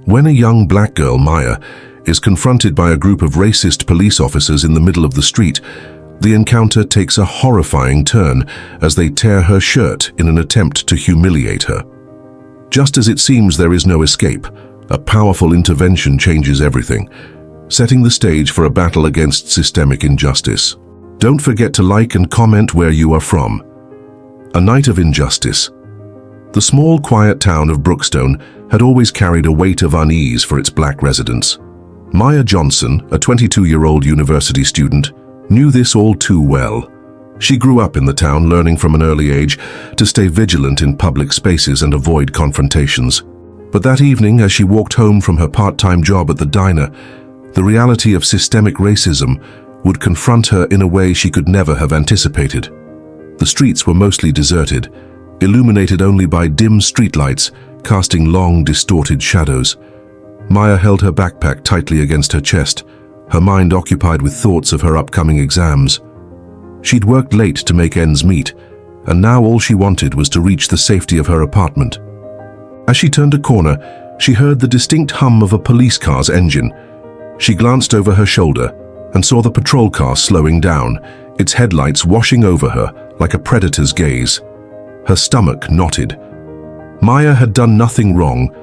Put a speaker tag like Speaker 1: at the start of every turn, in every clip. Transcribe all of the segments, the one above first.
Speaker 1: When a young black girl, Maya, is confronted by a group of racist police officers in the middle of the street, the encounter takes a horrifying turn as they tear her shirt in an attempt to humiliate her. Just as it seems there is no escape, a powerful intervention changes everything, setting the stage for a battle against systemic injustice. Don't forget to like and comment where you are from. A night of injustice. The small, quiet town of Brookstone had always carried a weight of unease for its black residents. Maya Johnson, a 22-year-old university student, knew this all too well. She grew up in the town, learning from an early age to stay vigilant in public spaces and avoid confrontations. But that evening, as she walked home from her part-time job at the diner, the reality of systemic racism would confront her in a way she could never have anticipated. The streets were mostly deserted, illuminated only by dim streetlights casting long, distorted shadows. Maya held her backpack tightly against her chest, her mind occupied with thoughts of her upcoming exams. She'd worked late to make ends meet, and now all she wanted was to reach the safety of her apartment. As she turned a corner, she heard the distinct hum of a police car's engine. She glanced over her shoulder and saw the patrol car slowing down, its headlights washing over her like a predator's gaze. Her stomach knotted. Maya had done nothing wrong,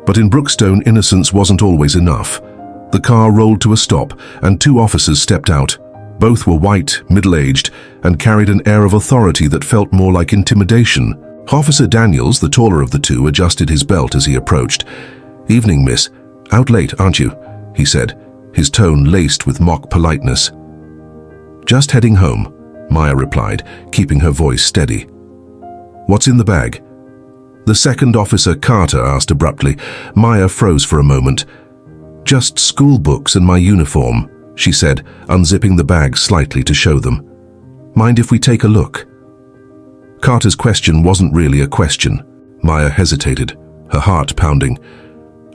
Speaker 1: but in Brookstone, innocence wasn't always enough. The car rolled to a stop, and two officers stepped out. Both were white, middle-aged, and carried an air of authority that felt more like intimidation. Officer Daniels, the taller of the two, adjusted his belt as he approached. "Evening, miss. Out late, aren't you?" he said, his tone laced with mock politeness. "Just heading home," Maya replied, keeping her voice steady. "What's in the bag?" The second officer, Carter, asked abruptly. Maya froze for a moment. "Just school books and my uniform," she said, unzipping the bag slightly to show them. "Mind if we take a look?" Carter's question wasn't really a question. Maya hesitated, her heart pounding.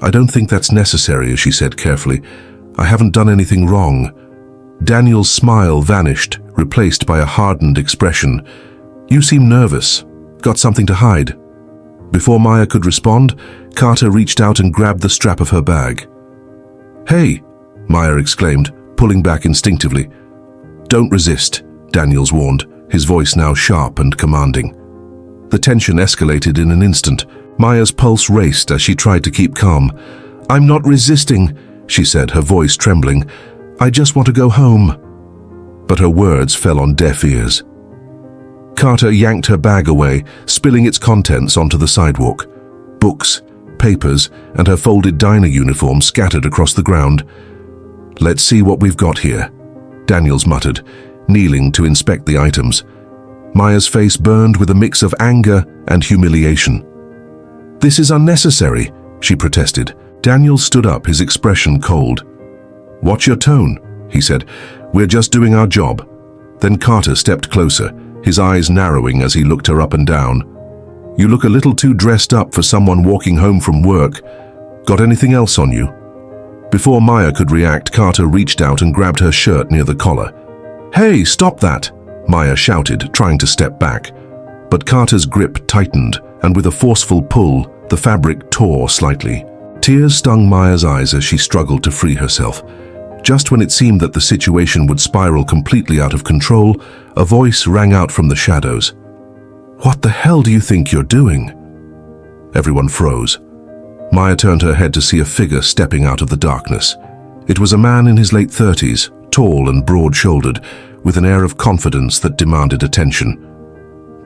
Speaker 1: "I don't think that's necessary," she said carefully. "I haven't done anything wrong." Daniel's smile vanished, replaced by a hardened expression. "You seem nervous. Got something to hide?" Before Maya could respond, Carter reached out and grabbed the strap of her bag. "Hey!" Maya exclaimed, pulling back instinctively. "Don't resist," Daniels warned, his voice now sharp and commanding. The tension escalated in an instant. Maya's pulse raced as she tried to keep calm. "I'm not resisting," she said, her voice trembling. "I just want to go home." But her words fell on deaf ears. Carter yanked her bag away, spilling its contents onto the sidewalk. Books, papers, and her folded diner uniform scattered across the ground. "Let's see what we've got here," Daniels muttered, kneeling to inspect the items. Maya's face burned with a mix of anger and humiliation. "This is unnecessary," she protested. Daniels stood up, his expression cold. "Watch your tone," he said. "We're just doing our job." Then Carter stepped closer, his eyes narrowing as he looked her up and down. "You look a little too dressed up for someone walking home from work. Got anything else on you?" Before Maya could react, Carter reached out and grabbed her shirt near the collar. "Hey, stop that!" Maya shouted, trying to step back. But Carter's grip tightened, and with a forceful pull, the fabric tore slightly. Tears stung Maya's eyes as she struggled to free herself. Just when it seemed that the situation would spiral completely out of control, a voice rang out from the shadows. "What the hell do you think you're doing?" Everyone froze. Maya turned her head to see a figure stepping out of the darkness. It was a man in his late 30s, tall and broad-shouldered, with an air of confidence that demanded attention.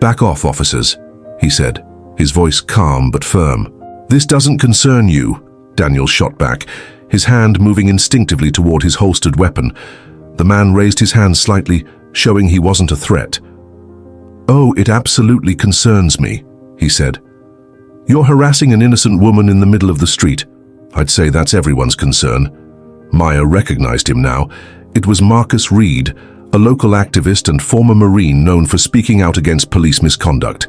Speaker 1: "Back off, officers," he said, his voice calm but firm. "This doesn't concern you," Daniels shot back, his hand moving instinctively toward his holstered weapon. The man raised his hand slightly, showing he wasn't a threat. "Oh, it absolutely concerns me," he said. "You're harassing an innocent woman in the middle of the street. I'd say that's everyone's concern." Maya recognized him now. It was Marcus Reed, a local activist and former Marine known for speaking out against police misconduct.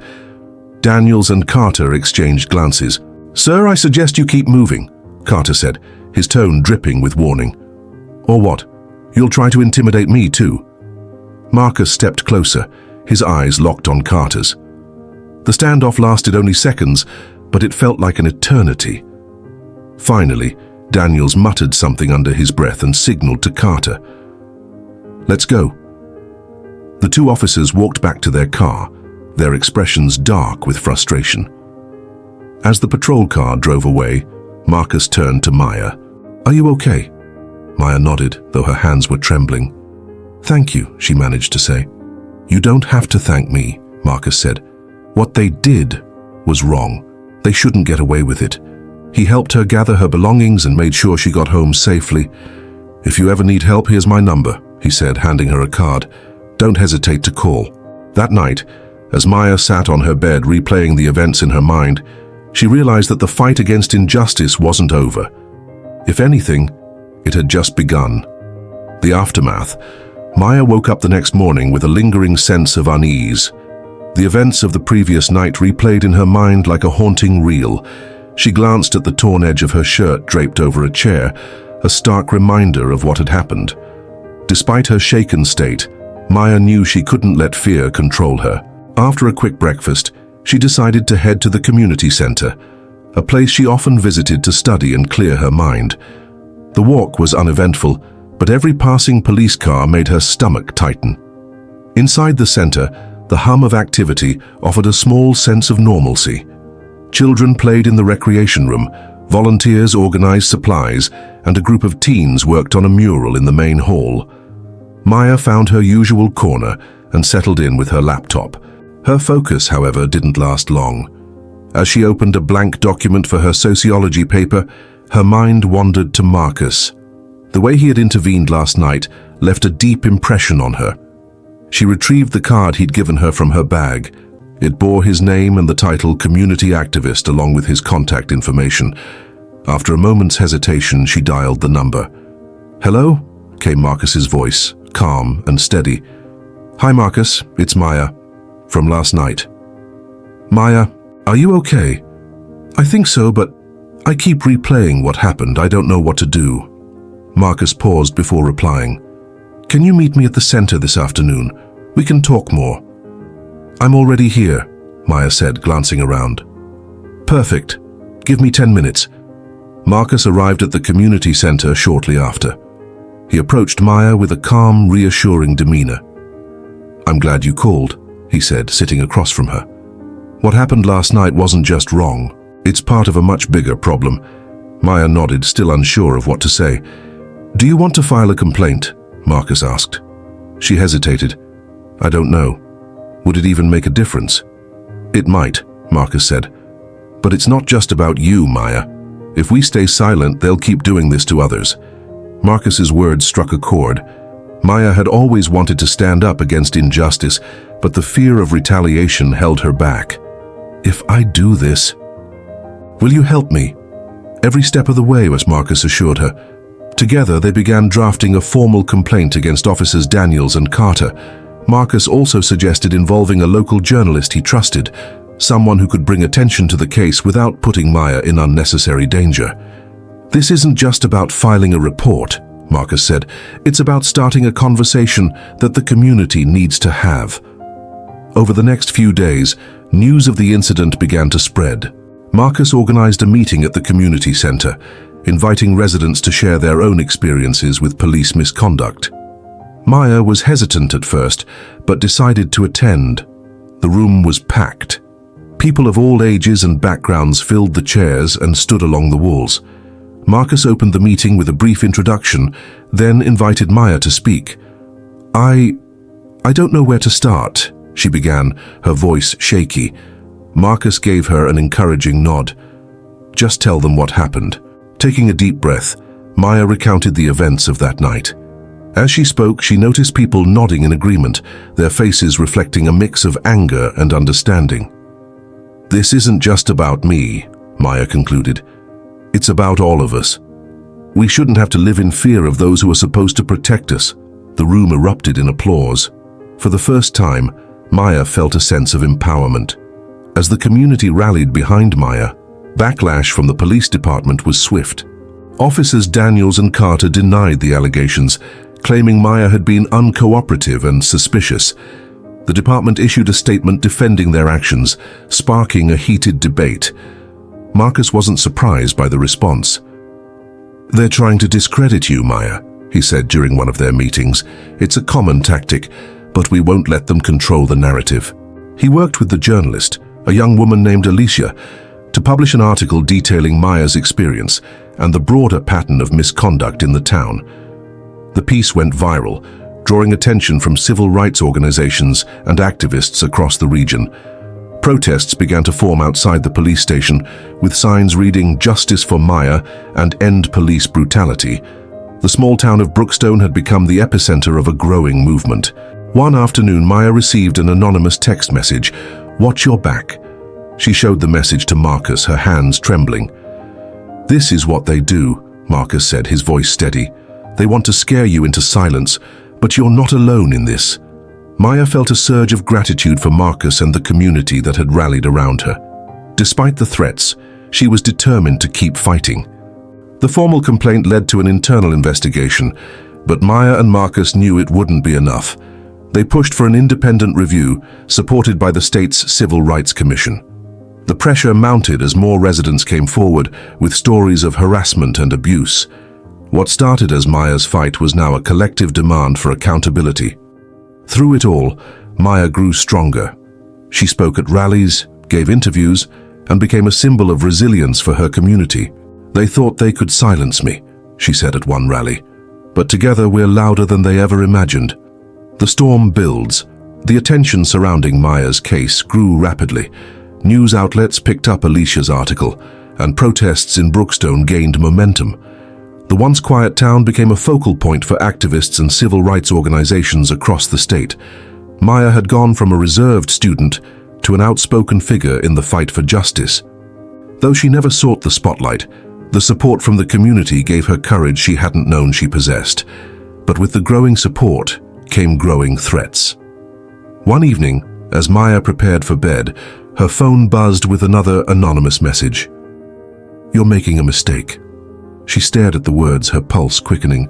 Speaker 1: Daniels and Carter exchanged glances. "Sir, I suggest you keep moving," Carter said, his tone dripping with warning. "Or what? You'll try to intimidate me too?" Marcus stepped closer, his eyes locked on Carter's. The standoff lasted only seconds, but it felt like an eternity. Finally, Daniels muttered something under his breath and signaled to Carter. "Let's go." The two officers walked back to their car, their expressions dark with frustration. As the patrol car drove away, Marcus turned to Maya. "Are you okay?" Maya nodded, though her hands were trembling. "Thank you," she managed to say. "You don't have to thank me," Marcus said. "What they did was wrong. They shouldn't get away with it." He helped her gather her belongings and made sure she got home safely. "If you ever need help, here's my number," he said, handing her a card. "Don't hesitate to call." That night, as Maya sat on her bed replaying the events in her mind, she realized that the fight against injustice wasn't over. If anything, it had just begun. The aftermath. Maya woke up the next morning with a lingering sense of unease. The events of the previous night replayed in her mind like a haunting reel. She glanced at the torn edge of her shirt draped over a chair, a stark reminder of what had happened. Despite her shaken state, Maya knew she couldn't let fear control her. After a quick breakfast, she decided to head to the community center, a place she often visited to study and clear her mind. The walk was uneventful, but every passing police car made her stomach tighten. Inside the center, the hum of activity offered a small sense of normalcy. Children played in the recreation room, volunteers organized supplies, and a group of teens worked on a mural in the main hall. Maya found her usual corner and settled in with her laptop. Her focus, however, didn't last long. As she opened a blank document for her sociology paper, her mind wandered to Marcus. The way he had intervened last night left a deep impression on her. She retrieved the card he'd given her from her bag. It bore his name and the title Community Activist along with his contact information. After a moment's hesitation, she dialed the number. "Hello?" came Marcus's voice, calm and steady. "Hi Marcus, it's Maya. From last night." "Maya, are you okay?" "I think so, but I keep replaying what happened. I don't know what to do." Marcus paused before replying. "Can you meet me at the center this afternoon? We can talk more." "I'm already here," Maya said, glancing around. "Perfect. Give me 10 minutes." Marcus arrived at the community center shortly after. He approached Maya with a calm, reassuring demeanor. "I'm glad you called," he said, sitting across from her. "What happened last night wasn't just wrong. It's part of a much bigger problem." Maya nodded, still unsure of what to say. "Do you want to file a complaint?" Marcus asked. She hesitated. "I don't know. Would it even make a difference?" "It might," Marcus said. "But it's not just about you, Maya. If we stay silent, they'll keep doing this to others." Marcus's words struck a chord. Maya had always wanted to stand up against injustice, but the fear of retaliation held her back. "If I do this, will you help me?" "Every step of the way," as Marcus assured her. Together, they began drafting a formal complaint against officers Daniels and Carter. Marcus also suggested involving a local journalist he trusted, someone who could bring attention to the case without putting Maya in unnecessary danger. "This isn't just about filing a report," Marcus said. "It's about starting a conversation that the community needs to have." Over the next few days, news of the incident began to spread. Marcus organized a meeting at the community center, inviting residents to share their own experiences with police misconduct. Maya was hesitant at first, but decided to attend. The room was packed. People of all ages and backgrounds filled the chairs and stood along the walls. Marcus opened the meeting with a brief introduction, then invited Maya to speak. I don't know where to start," she began, her voice shaky. Marcus gave her an encouraging nod. "Just tell them what happened." Taking a deep breath, Maya recounted the events of that night. As she spoke, she noticed people nodding in agreement, their faces reflecting a mix of anger and understanding. "This isn't just about me," Maya concluded. "It's about all of us. We shouldn't have to live in fear of those who are supposed to protect us." The room erupted in applause. For the first time, Maya felt a sense of empowerment. As the community rallied behind Maya, backlash from the police department was swift. Officers Daniels and Carter denied the allegations, claiming Maya had been uncooperative and suspicious. The department issued a statement defending their actions, sparking a heated debate. Marcus wasn't surprised by the response. "They're trying to discredit you, Maya," he said during one of their meetings. "It's a common tactic, but we won't let them control the narrative." He worked with the journalist, a young woman named Alicia, to publish an article detailing Maya's experience and the broader pattern of misconduct in the town. The piece went viral, drawing attention from civil rights organizations and activists across the region. Protests began to form outside the police station, with signs reading "Justice for Maya" and "End Police Brutality." The small town of Brookstone had become the epicenter of a growing movement. One afternoon, Maya received an anonymous text message, "Watch your back." She showed the message to Marcus, her hands trembling. "This is what they do," Marcus said, his voice steady. "They want to scare you into silence, but you're not alone in this." Maya felt a surge of gratitude for Marcus and the community that had rallied around her. Despite the threats, she was determined to keep fighting. The formal complaint led to an internal investigation, but Maya and Marcus knew it wouldn't be enough. They pushed for an independent review, supported by the state's Civil Rights Commission. The pressure mounted as more residents came forward with stories of harassment and abuse. What started as Maya's fight was now a collective demand for accountability. Through it all, Maya grew stronger. She spoke at rallies, gave interviews, and became a symbol of resilience for her community. "They thought they could silence me," she said at one rally. "But together we're louder than they ever imagined." The storm builds. The attention surrounding Maya's case grew rapidly. News outlets picked up Alicia's article, and protests in Brookstone gained momentum. The once quiet town became a focal point for activists and civil rights organizations across the state. Maya had gone from a reserved student to an outspoken figure in the fight for justice. Though she never sought the spotlight, the support from the community gave her courage she hadn't known she possessed. But with the growing support came growing threats. One evening, as Maya prepared for bed, her phone buzzed with another anonymous message. "You're making a mistake." She stared at the words, her pulse quickening.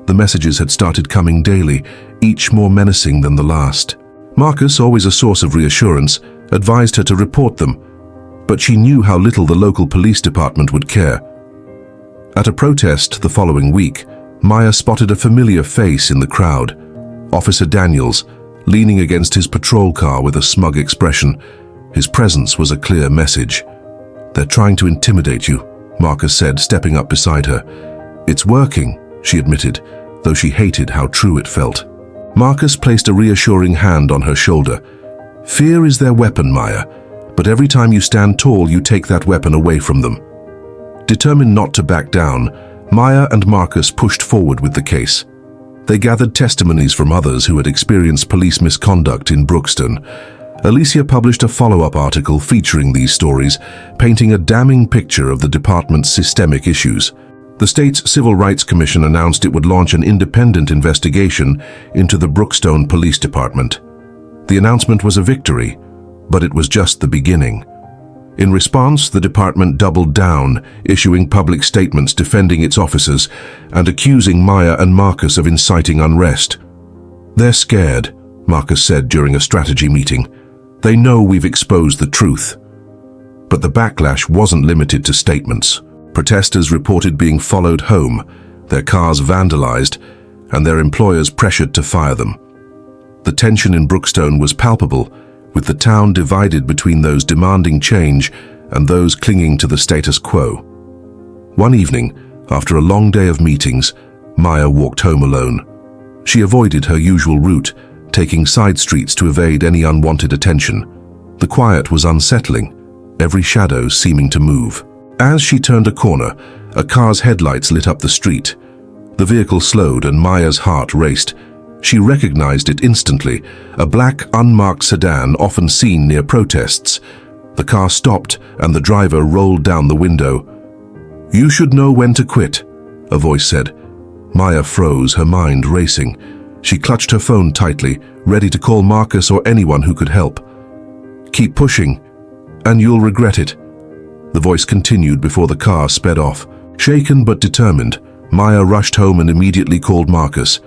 Speaker 1: The messages had started coming daily, each more menacing than the last. Marcus, always a source of reassurance, advised her to report them, but she knew how little the local police department would care. At a protest the following week, Maya spotted a familiar face in the crowd. Officer Daniels, leaning against his patrol car with a smug expression. His presence was a clear message. "They're trying to intimidate you," Marcus said, stepping up beside her. "It's working," she admitted, though she hated how true it felt. Marcus placed a reassuring hand on her shoulder. "Fear is their weapon, Maya, but every time you stand tall, you take that weapon away from them." Determined not to back down, Maya and Marcus pushed forward with the case. They gathered testimonies from others who had experienced police misconduct in Brookstone. Alicia published a follow-up article featuring these stories, painting a damning picture of the department's systemic issues. The state's Civil Rights Commission announced it would launch an independent investigation into the Brookstone Police Department. The announcement was a victory, but it was just the beginning. In response, the department doubled down, issuing public statements defending its officers and accusing Maya and Marcus of inciting unrest. "They're scared," Marcus said during a strategy meeting. "They know we've exposed the truth." But the backlash wasn't limited to statements. Protesters reported being followed home, their cars vandalized, and their employers pressured to fire them. The tension in Brookstone was palpable, with the town divided between those demanding change and those clinging to the status quo. One evening, after a long day of meetings, Maya walked home alone. She avoided her usual route, taking side streets to evade any unwanted attention. The quiet was unsettling, every shadow seeming to move. As she turned a corner, a car's headlights lit up the street. The vehicle slowed and Maya's heart raced. She recognized it instantly, a black, unmarked sedan often seen near protests. The car stopped and the driver rolled down the window. "You should know when to quit," a voice said. Maya froze, her mind racing. She clutched her phone tightly, ready to call Marcus or anyone who could help. "Keep pushing, and you'll regret it," the voice continued before the car sped off. Shaken but determined, Maya rushed home and immediately called Marcus.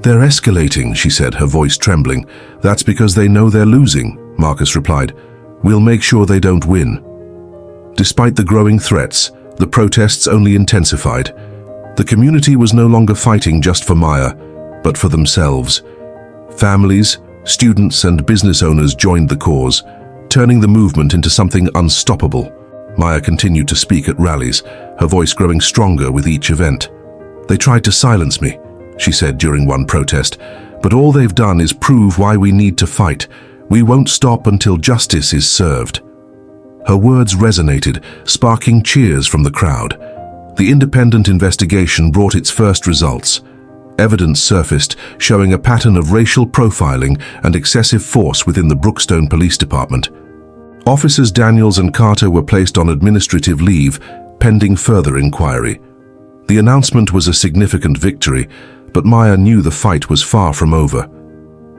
Speaker 1: "They're escalating," she said, her voice trembling. "That's because they know they're losing," Marcus replied. "We'll make sure they don't win." Despite the growing threats, the protests only intensified. The community was no longer fighting just for Maya, but for themselves. Families, students, and business owners joined the cause, turning the movement into something unstoppable. Maya continued to speak at rallies, her voice growing stronger with each event. "They tried to silence me," she said during one protest, "but all they've done is prove why we need to fight. We won't stop until justice is served." Her words resonated, sparking cheers from the crowd. The independent investigation brought its first results. Evidence surfaced showing a pattern of racial profiling and excessive force within the Brookstone Police Department. Officers Daniels and Carter were placed on administrative leave, pending further inquiry. The announcement was a significant victory, but Maya knew the fight was far from over.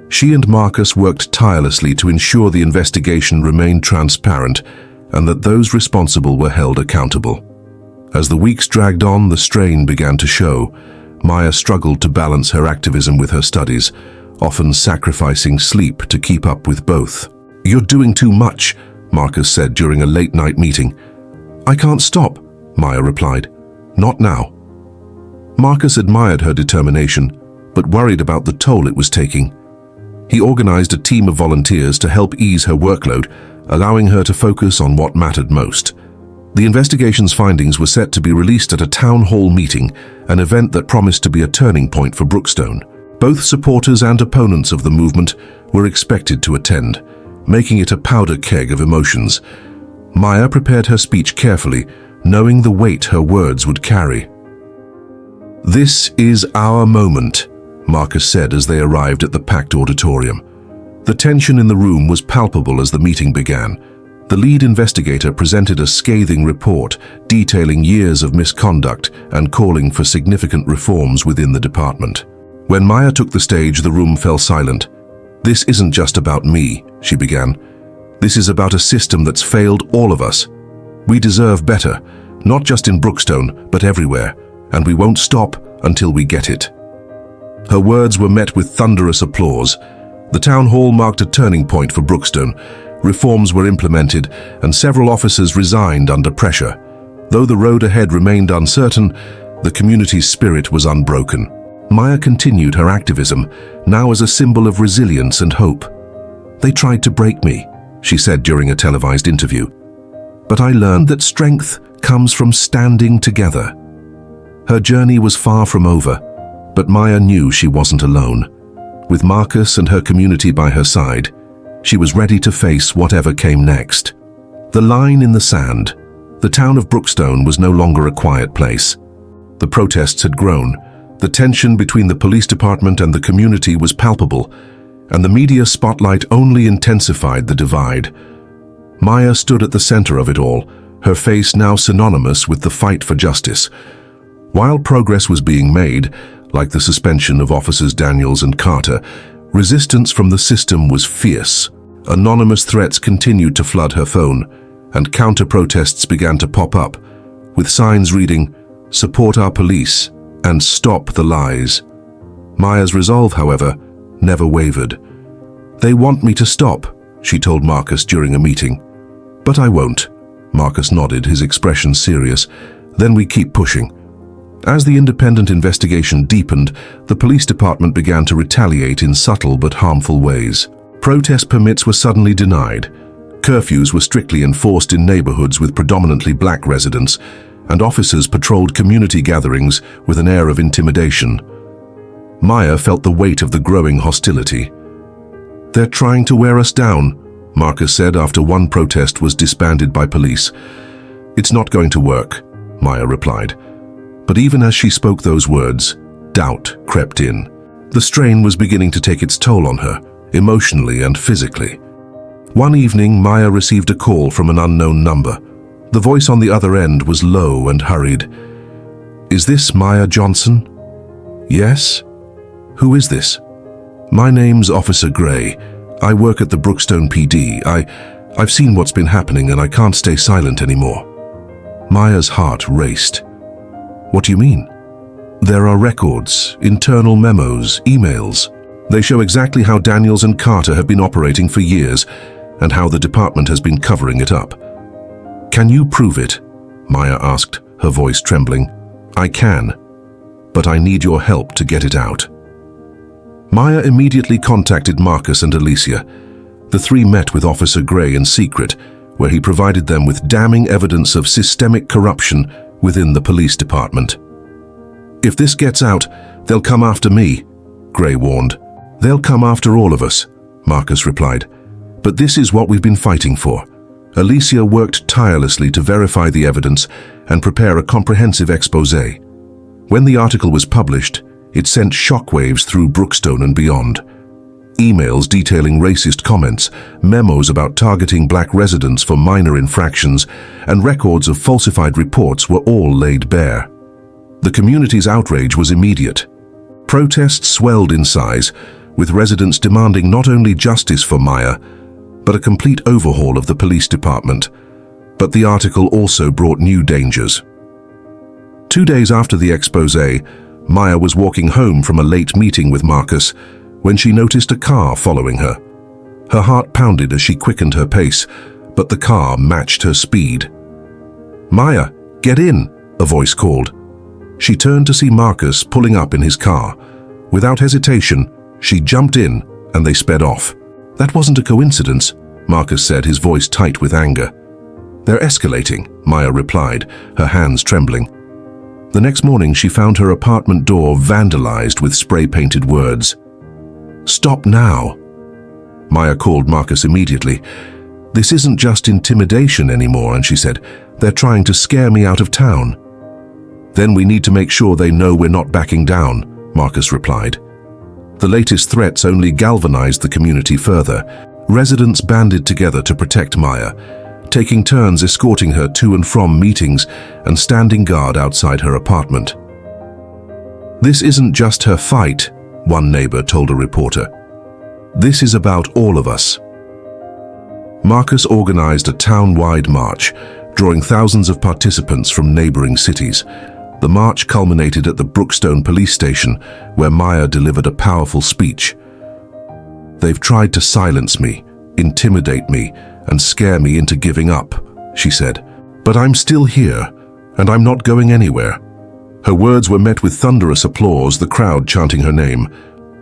Speaker 1: She and Marcus worked tirelessly to ensure the investigation remained transparent and that those responsible were held accountable. As the weeks dragged on, the strain began to show. Maya struggled to balance her activism with her studies, often sacrificing sleep to keep up with both. "You're doing too much," Marcus said during a late-night meeting. "I can't stop," Maya replied. "Not now." Marcus admired her determination, but worried about the toll it was taking. He organized a team of volunteers to help ease her workload, allowing her to focus on what mattered most. The investigation's findings were set to be released at a town hall meeting, an event that promised to be a turning point for Brookstone. Both supporters and opponents of the movement were expected to attend, making it a powder keg of emotions. Maya prepared her speech carefully, knowing the weight her words would carry. "This is our moment," Marcus said as they arrived at the packed auditorium. The tension in the room was palpable as the meeting began. The lead investigator presented a scathing report detailing years of misconduct and calling for significant reforms within the department. When Maya took the stage, the room fell silent. "This isn't just about me," she began. "This is about a system that's failed all of us. We deserve better, not just in Brookstone, but everywhere, and we won't stop until we get it." Her words were met with thunderous applause. The town hall marked a turning point for Brookstone. Reforms were implemented, and several officers resigned under pressure. Though the road ahead remained uncertain, the community's spirit was unbroken. Maya continued her activism, now as a symbol of resilience and hope. "They tried to break me," she said during a televised interview. "But I learned that strength comes from standing together." Her journey was far from over, but Maya knew she wasn't alone. With Marcus and her community by her side, she was ready to face whatever came next. The line in the sand. The town of Brookstone was no longer a quiet place. The protests had grown. The tension between the police department and the community was palpable, and the media spotlight only intensified the divide. Maya stood at the center of it all, her face now synonymous with the fight for justice. While progress was being made, like the suspension of officers Daniels and Carter, resistance from the system was fierce. Anonymous threats continued to flood her phone, and counter-protests began to pop up, with signs reading, "Support our police," and "Stop the lies." Maya's resolve, however, never wavered. "They want me to stop," she told Marcus during a meeting. "But I won't." Marcus nodded, his expression serious. "Then we keep pushing." As the independent investigation deepened, the police department began to retaliate in subtle but harmful ways. Protest permits were suddenly denied. Curfews were strictly enforced in neighborhoods with predominantly black residents, and officers patrolled community gatherings with an air of intimidation. Maya felt the weight of the growing hostility. "They're trying to wear us down," Marcus said after one protest was disbanded by police. "It's not going to work," Maya replied. But even as she spoke those words, doubt crept in. The strain was beginning to take its toll on her, emotionally and physically. One evening, Maya received a call from an unknown number. The voice on the other end was low and hurried. "Is this Maya Johnson?" "Yes." "Who is this?" "My name's Officer Gray. I work at the Brookstone PD. I've seen what's been happening and I can't stay silent anymore." Maya's heart raced. "What do you mean?" "There are records, internal memos, emails. They show exactly how Daniels and Carter have been operating for years and how the department has been covering it up." "Can you prove it?" Maya asked, her voice trembling. "I can," but I need your help to get it out." Maya immediately contacted Marcus and Alicia. The three met with Officer Gray in secret, where he provided them with damning evidence of systemic corruption within the police department. "If this gets out, they'll come after me," Gray warned. "They'll come after all of us," Marcus replied. "But this is what we've been fighting for." Alicia worked tirelessly to verify the evidence and prepare a comprehensive exposé. When the article was published, it sent shockwaves through Brookstone and beyond. Emails detailing racist comments, memos about targeting black residents for minor infractions, and records of falsified reports were all laid bare. The community's outrage was immediate. Protests swelled in size, with residents demanding not only justice for Maya, but a complete overhaul of the police department. But the article also brought new dangers. 2 days after the exposé, Maya was walking home from a late meeting with Marcus when she noticed a car following her. Her heart pounded as she quickened her pace, but the car matched her speed. "Maya, get in," a voice called. She turned to see Marcus pulling up in his car. Without hesitation, she jumped in and they sped off. "That wasn't a coincidence," Marcus said, his voice tight with anger. "They're escalating," Maya replied, her hands trembling. The next morning, she found her apartment door vandalized with spray-painted words. "Stop now." Maya called Marcus immediately. "This isn't just intimidation anymore," and she said, "they're trying to scare me out of town." "Then we need to make sure they know we're not backing down," Marcus replied. The latest threats only galvanized the community further. Residents banded together to protect Maya, taking turns escorting her to and from meetings and standing guard outside her apartment. "This isn't just her fight," one neighbor told a reporter. "This is about all of us." Marcus organized a town-wide march, drawing thousands of participants from neighboring cities. The march culminated at the Brookstone police station, where Maya delivered a powerful speech. "They've tried to silence me, intimidate me, and scare me into giving up," she said. "But I'm still here, and I'm not going anywhere." Her words were met with thunderous applause, the crowd chanting her name.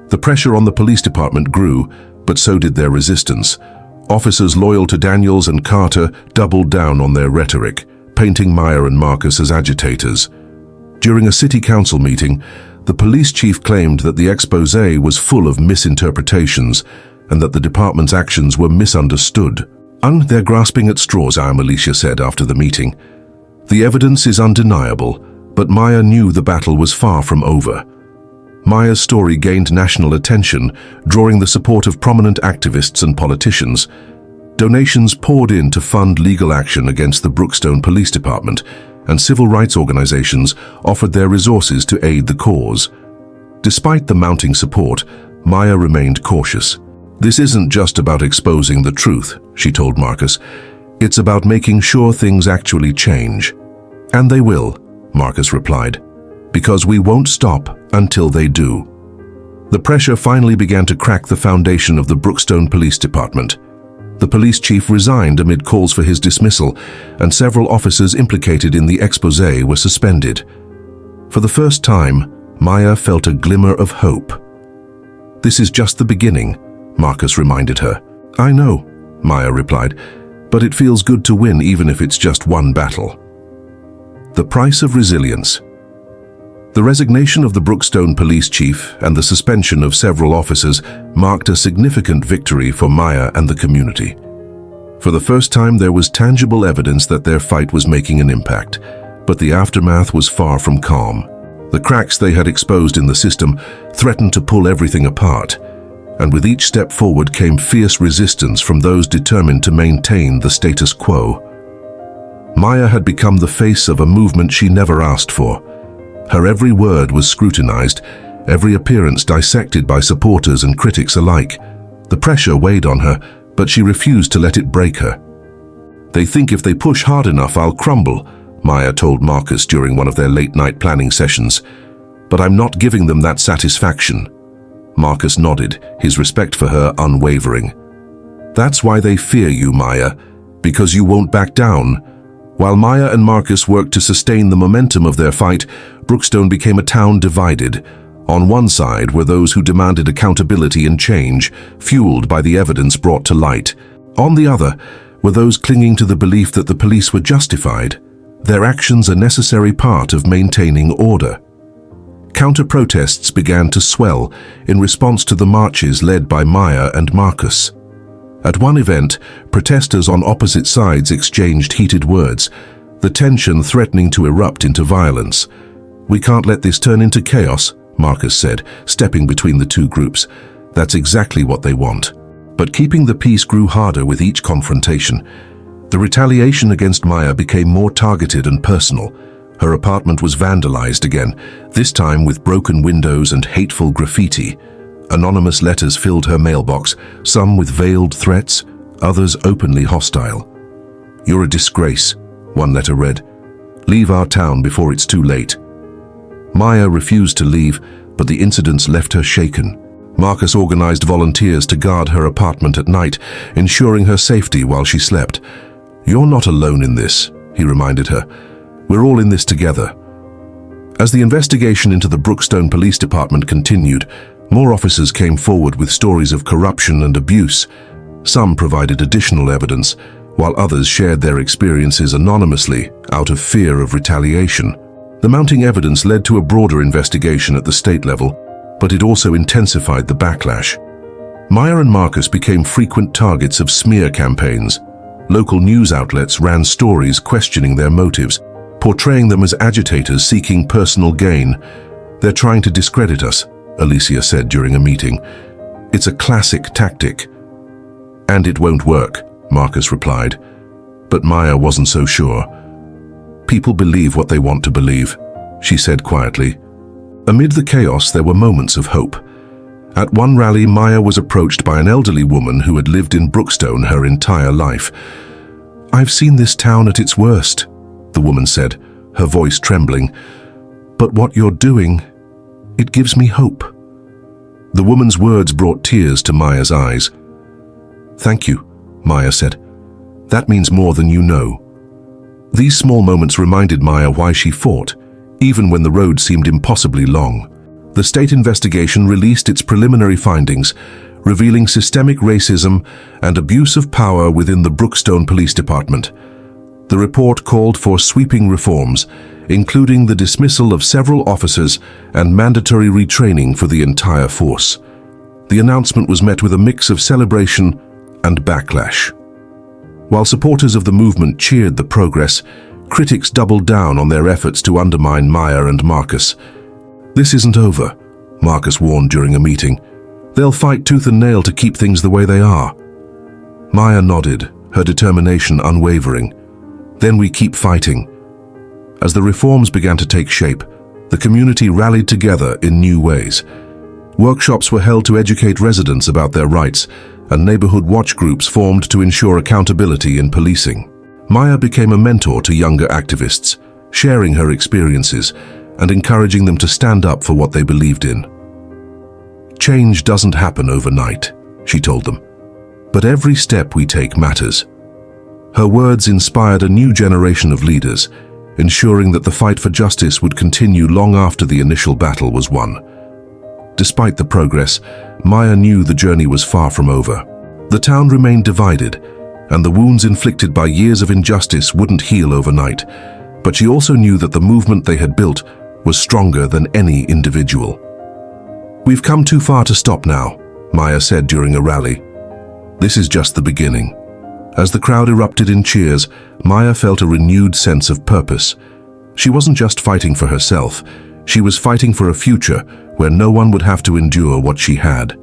Speaker 1: The pressure on the police department grew, but so did their resistance. Officers loyal to Daniels and Carter doubled down on their rhetoric, painting Maya and Marcus as agitators. During a city council meeting, the police chief claimed that the exposé was full of misinterpretations and that the department's actions were misunderstood. "They're grasping at straws," Alicia said after the meeting. "The evidence is undeniable, but Maya knew the battle was far from over." Maya's story gained national attention, drawing the support of prominent activists and politicians. Donations poured in to fund legal action against the Brookstone Police Department, and civil rights organizations offered their resources to aid the cause. Despite the mounting support, Maya remained cautious. "This isn't just about exposing the truth," she told Marcus. "It's about making sure things actually change." "And they will," Marcus replied, "because we won't stop until they do." The pressure finally began to crack the foundation of the Brookstone Police Department. The police chief resigned amid calls for his dismissal, and several officers implicated in the exposé were suspended. For the first time, Maya felt a glimmer of hope. "This is just the beginning," Marcus reminded her. "I know," Maya replied, "but it feels good to win even if it's just one battle." The price of resilience. The resignation of the Brookstone police chief and the suspension of several officers marked a significant victory for Maya and the community. For the first time, there was tangible evidence that their fight was making an impact, but the aftermath was far from calm. The cracks they had exposed in the system threatened to pull everything apart, and with each step forward came fierce resistance from those determined to maintain the status quo. Maya had become the face of a movement she never asked for. Her every word was scrutinized, every appearance dissected by supporters and critics alike. The pressure weighed on her, but she refused to let it break her. "They think if they push hard enough, I'll crumble," Maya told Marcus during one of their late-night planning sessions. "But I'm not giving them that satisfaction." Marcus nodded, his respect for her unwavering. "That's why they fear you, Maya, because you won't back down. While Maya and Marcus worked to sustain the momentum of their fight, Brookstone became a town divided. On one side were those who demanded accountability and change, fueled by the evidence brought to light. On the other were those clinging to the belief that the police were justified, their actions a necessary part of maintaining order. Counter-protests began to swell in response to the marches led by Maya and Marcus. At one event, protesters on opposite sides exchanged heated words, the tension threatening to erupt into violence. "We can't let this turn into chaos," Marcus said, stepping between the two groups. "That's exactly what they want." But keeping the peace grew harder with each confrontation. The retaliation against Maya became more targeted and personal. Her apartment was vandalized again, this time with broken windows and hateful graffiti. Anonymous letters filled her mailbox, some with veiled threats, others openly hostile. "You're a disgrace," one letter read. "Leave our town before it's too late." Maya refused to leave, but the incidents left her shaken. Marcus organized volunteers to guard her apartment at night, ensuring her safety while she slept. "You're not alone in this," he reminded her. "We're all in this together." As the investigation into the Brookstone Police Department continued, more officers came forward with stories of corruption and abuse. Some provided additional evidence, while others shared their experiences anonymously out of fear of retaliation. The mounting evidence led to a broader investigation at the state level, but it also intensified the backlash. Maya and Marcus became frequent targets of smear campaigns. Local news outlets ran stories questioning their motives, portraying them as agitators seeking personal gain. "They're trying to discredit us," Alicia said during a meeting. "It's a classic tactic." "And it won't work," Marcus replied. But Maya wasn't so sure. "People believe what they want to believe," she said quietly. Amid the chaos, there were moments of hope. At one rally, Maya was approached by an elderly woman who had lived in Brookstone her entire life. "I've seen this town at its worst," the woman said, her voice trembling. "But what you're doing, it gives me hope." The woman's words brought tears to Maya's eyes. "Thank you," Maya said. "That means more than you know." These small moments reminded Maya why she fought, even when the road seemed impossibly long. The state investigation released its preliminary findings, revealing systemic racism and abuse of power within the Brookstone Police Department. The report called for sweeping reforms, including the dismissal of several officers and mandatory retraining for the entire force. The announcement was met with a mix of celebration and backlash. While supporters of the movement cheered the progress, critics doubled down on their efforts to undermine Maya and Marcus. "This isn't over," Marcus warned during a meeting. "They'll fight tooth and nail to keep things the way they are." Maya nodded, her determination unwavering. "Then we keep fighting." As the reforms began to take shape, the community rallied together in new ways. Workshops were held to educate residents about their rights, and neighborhood watch groups formed to ensure accountability in policing. Maya became a mentor to younger activists, sharing her experiences and encouraging them to stand up for what they believed in. "Change doesn't happen overnight," she told them, "but every step we take matters." Her words inspired a new generation of leaders, ensuring that the fight for justice would continue long after the initial battle was won. Despite the progress, Maya knew the journey was far from over. The town remained divided, and the wounds inflicted by years of injustice wouldn't heal overnight. But she also knew that the movement they had built was stronger than any individual. "We've come too far to stop now," Maya said during a rally. "This is just the beginning." As the crowd erupted in cheers, Maya felt a renewed sense of purpose. She wasn't just fighting for herself, she was fighting for a future where no one would have to endure what she had.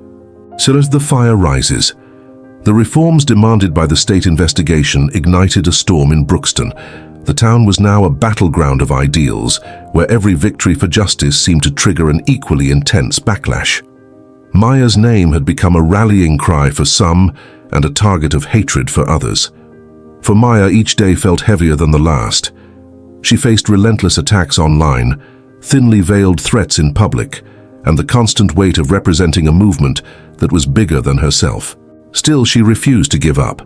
Speaker 1: So as the fire rises, the reforms demanded by the state investigation ignited a storm in Brookstone. The town was now a battleground of ideals, where every victory for justice seemed to trigger an equally intense backlash. Maya's name had become a rallying cry for some and a target of hatred for others. For Maya, each day felt heavier than the last. She faced relentless attacks online, thinly veiled threats in public, and the constant weight of representing a movement that was bigger than herself. Still, she refused to give up.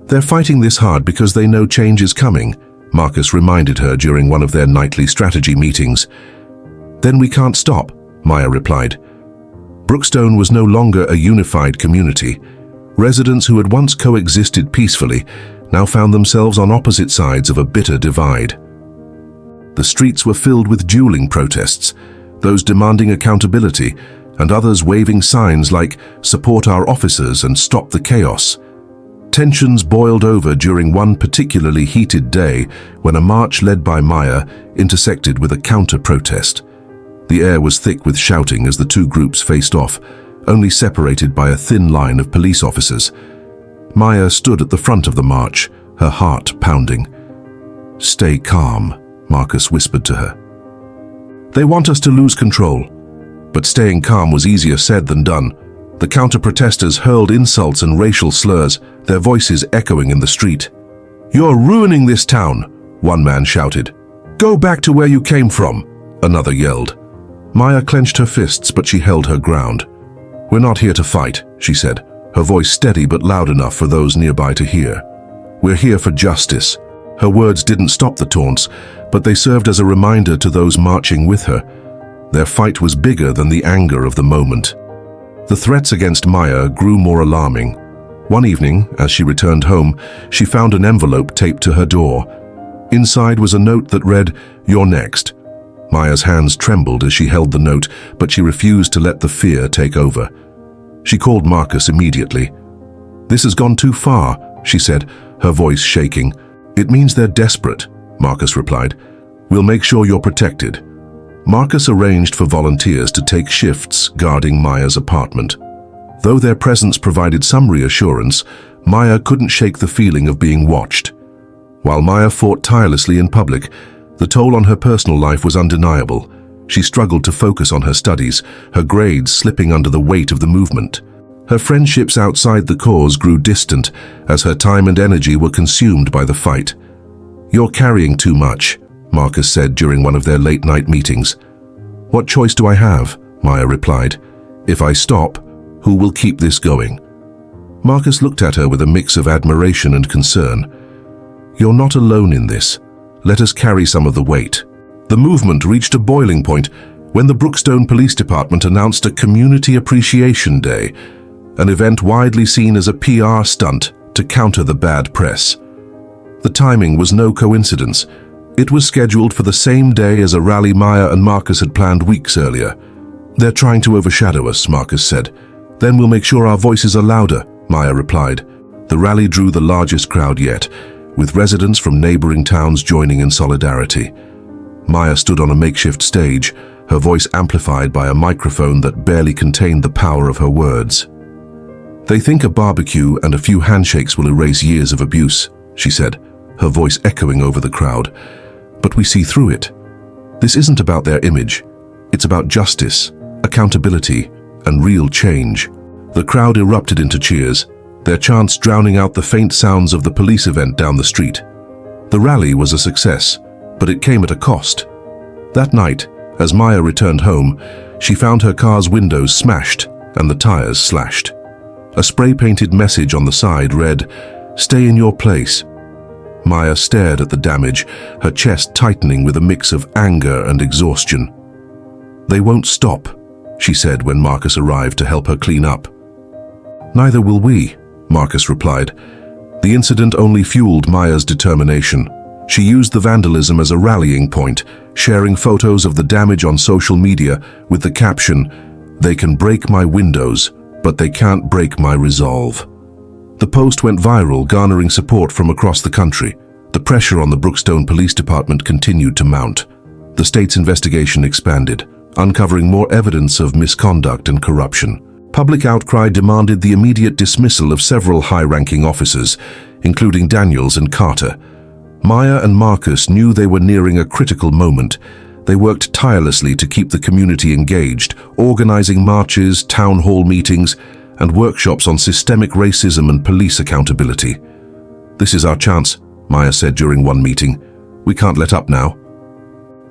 Speaker 1: "They're fighting this hard because they know change is coming," Marcus reminded her during one of their nightly strategy meetings. "Then we can't stop," Maya replied. Brookstone was no longer a unified community. Residents who had once coexisted peacefully now found themselves on opposite sides of a bitter divide. The streets were filled with dueling protests, those demanding accountability, and others waving signs like "Support our officers" and "Stop the chaos." Tensions boiled over during one particularly heated day when a march led by Maya intersected with a counter-protest. The air was thick with shouting as the two groups faced off, only separated by a thin line of police officers. Maya stood at the front of the march, her heart pounding. "Stay calm," Marcus whispered to her. "They want us to lose control." But staying calm was easier said than done. The counter-protesters hurled insults and racial slurs, their voices echoing in the street. "You're ruining this town," one man shouted. "Go back to where you came from," another yelled. Maya clenched her fists, but she held her ground. "We're not here to fight," she said, her voice steady but loud enough for those nearby to hear. "We're here for justice." Her words didn't stop the taunts, but they served as a reminder to those marching with her. Their fight was bigger than the anger of the moment. The threats against Maya grew more alarming. One evening, as she returned home, she found an envelope taped to her door. Inside was a note that read, "You're next." Maya's hands trembled as she held the note, but she refused to let the fear take over. She called Marcus immediately. "This has gone too far," she said, her voice shaking. "It means they're desperate," Marcus replied. "We'll make sure you're protected." Marcus arranged for volunteers to take shifts guarding Maya's apartment. Though their presence provided some reassurance, Maya couldn't shake the feeling of being watched. While Maya fought tirelessly in public, the toll on her personal life was undeniable. She struggled to focus on her studies, her grades slipping under the weight of the movement. Her friendships outside the cause grew distant as her time and energy were consumed by the fight. "You're carrying too much," Marcus said during one of their late-night meetings. "What choice do I have?" Maya replied. "If I stop, who will keep this going?" Marcus looked at her with a mix of admiration and concern. "You're not alone in this. Let us carry some of the weight." The movement reached a boiling point when the Brookstone Police Department announced a Community Appreciation Day, an event widely seen as a PR stunt to counter the bad press. The timing was no coincidence. It was scheduled for the same day as a rally Maya and Marcus had planned weeks earlier. "They're trying to overshadow us," Marcus said. "Then we'll make sure our voices are louder," Maya replied. The rally drew the largest crowd yet, with residents from neighboring towns joining in solidarity. Maya stood on a makeshift stage, her voice amplified by a microphone that barely contained the power of her words. "They think a barbecue and a few handshakes will erase years of abuse," she said, her voice echoing over the crowd. "But we see through it. This isn't about their image. It's about justice, accountability, and real change." The crowd erupted into cheers, their chants drowning out the faint sounds of the police event down the street. The rally was a success, but it came at a cost. That night, as Maya returned home, she found her car's windows smashed and the tires slashed. A spray-painted message on the side read, "Stay in your place." Maya stared at the damage, her chest tightening with a mix of anger and exhaustion. "They won't stop," she said when Marcus arrived to help her clean up. "Neither will we," Marcus replied. The incident only fueled Maya's determination. She used the vandalism as a rallying point, sharing photos of the damage on social media with the caption, "They can break my windows, but they can't break my resolve." The post went viral, garnering support from across the country. The pressure on the Brookstone Police Department continued to mount. The state's investigation expanded, uncovering more evidence of misconduct and corruption. Public outcry demanded the immediate dismissal of several high-ranking officers, including Daniels and Carter. Maya and Marcus knew they were nearing a critical moment. They worked tirelessly to keep the community engaged, organizing marches, town hall meetings, and workshops on systemic racism and police accountability. "This is our chance," Maya said during one meeting. "We can't let up now."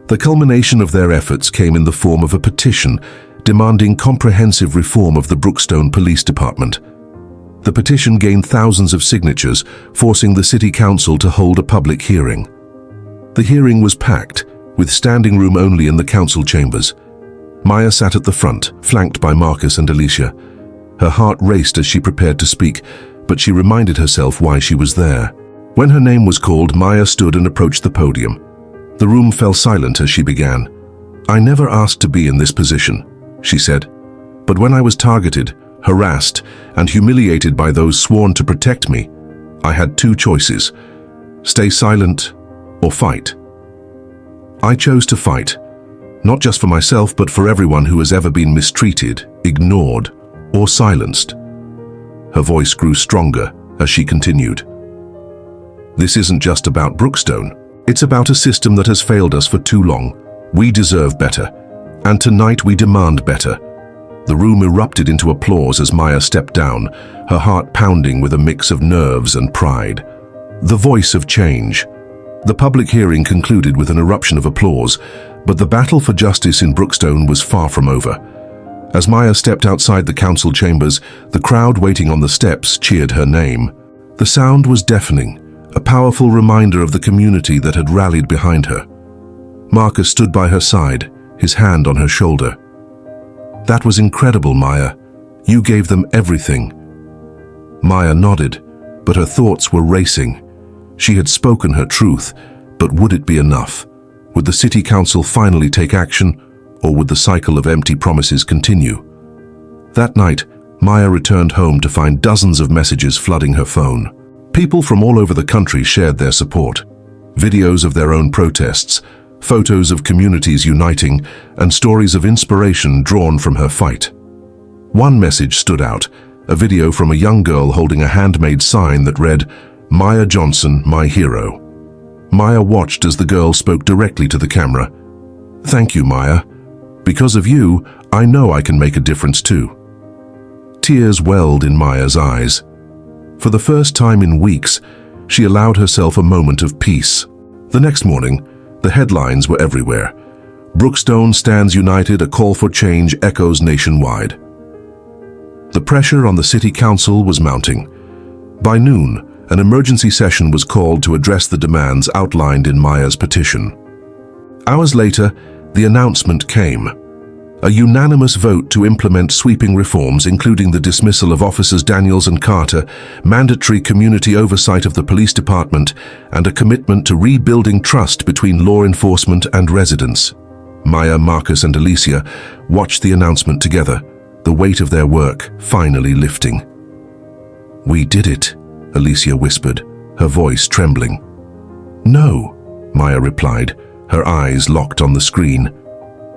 Speaker 1: The culmination of their efforts came in the form of a petition demanding comprehensive reform of the Brookstone Police Department. The petition gained thousands of signatures, forcing the City Council to hold a public hearing. The hearing was packed, with standing room only in the council chambers. Maya sat at the front, flanked by Marcus and Alicia. Her heart raced as she prepared to speak, but she reminded herself why she was there. When her name was called, Maya stood and approached the podium. The room fell silent as she began. "I never asked to be in this position," she said. "But when I was targeted, harassed, and humiliated by those sworn to protect me, I had two choices: stay silent or fight. I chose to fight, not just for myself, but for everyone who has ever been mistreated, ignored, or silenced." Her voice grew stronger as she continued. "This isn't just about Brookstone. It's about a system that has failed us for too long. We deserve better, and tonight we demand better." The room erupted into applause as Maya stepped down, her heart pounding with a mix of nerves and pride. The voice of change. The public hearing concluded with an eruption of applause, but the battle for justice in Brookstone was far from over. As Maya stepped outside the council chambers, the crowd waiting on the steps cheered her name. The sound was deafening, a powerful reminder of the community that had rallied behind her. Marcus stood by her side, his hand on her shoulder. "That was incredible, Maya. You gave them everything." Maya nodded, but her thoughts were racing. She had spoken her truth, but would it be enough? Would the city council finally take action, or would the cycle of empty promises continue? That night, Maya returned home to find dozens of messages flooding her phone. People from all over the country shared their support. Videos of their own protests, photos of communities uniting, and stories of inspiration drawn from her fight. One message stood out, a video from a young girl holding a handmade sign that read, "Maya Johnson, my hero." Maya watched as the girl spoke directly to the camera. "Thank you, Maya. Because of you, I know I can make a difference too." Tears welled in Maya's eyes. For the first time in weeks, she allowed herself a moment of peace. The next morning, the headlines were everywhere. "Brookstone stands united, a call for change echoes nationwide." The pressure on the city council was mounting. By noon, an emergency session was called to address the demands outlined in Maya's petition. Hours later, the announcement came. A unanimous vote to implement sweeping reforms, including the dismissal of officers Daniels and Carter, mandatory community oversight of the police department, and a commitment to rebuilding trust between law enforcement and residents. Maya, Marcus, and Alicia watched the announcement together, the weight of their work finally lifting. "We did it," Alicia whispered, her voice trembling. "No," Maya replied, her eyes locked on the screen.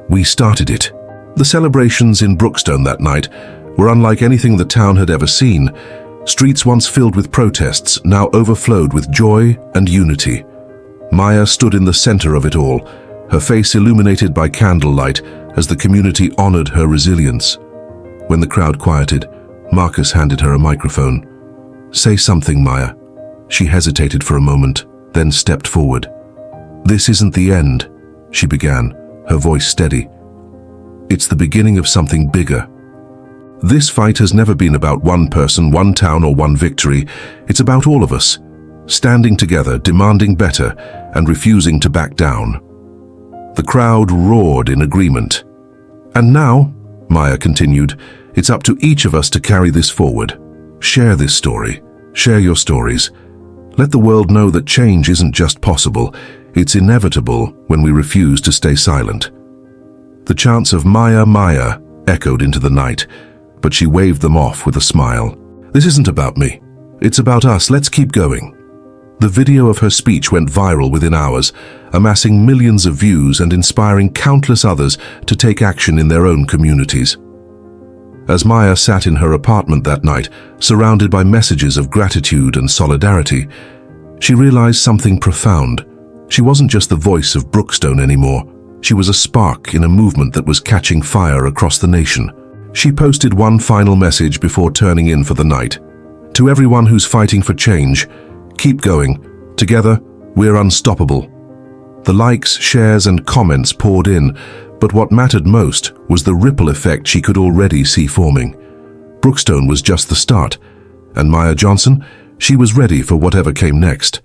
Speaker 1: "We started it." The celebrations in Brookstone that night were unlike anything the town had ever seen. Streets once filled with protests now overflowed with joy and unity. Maya stood in the center of it all, her face illuminated by candlelight as the community honored her resilience. When the crowd quieted, Marcus handed her a microphone. "Say something, Maya." She hesitated for a moment, then stepped forward. "This isn't the end," she began, her voice steady. "It's the beginning of something bigger. This fight has never been about one person, one town, or one victory. It's about all of us, standing together, demanding better, and refusing to back down." The crowd roared in agreement. "And now," Maya continued, "it's up to each of us to carry this forward. Share this story. Share your stories. Let the world know that change isn't just possible, it's inevitable when we refuse to stay silent." The chants of "Maya, Maya" echoed into the night, but she waved them off with a smile. "This isn't about me. It's about us. Let's keep going." The video of her speech went viral within hours, amassing millions of views and inspiring countless others to take action in their own communities. As Maya sat in her apartment that night, surrounded by messages of gratitude and solidarity, she realized something profound. She wasn't just the voice of Brookstone anymore. She was a spark in a movement that was catching fire across the nation. She posted one final message before turning in for the night. "To everyone who's fighting for change, keep going. Together, we're unstoppable." The likes, shares, and comments poured in, but what mattered most was the ripple effect she could already see forming. Brookstone was just the start, and Maya Johnson, she was ready for whatever came next.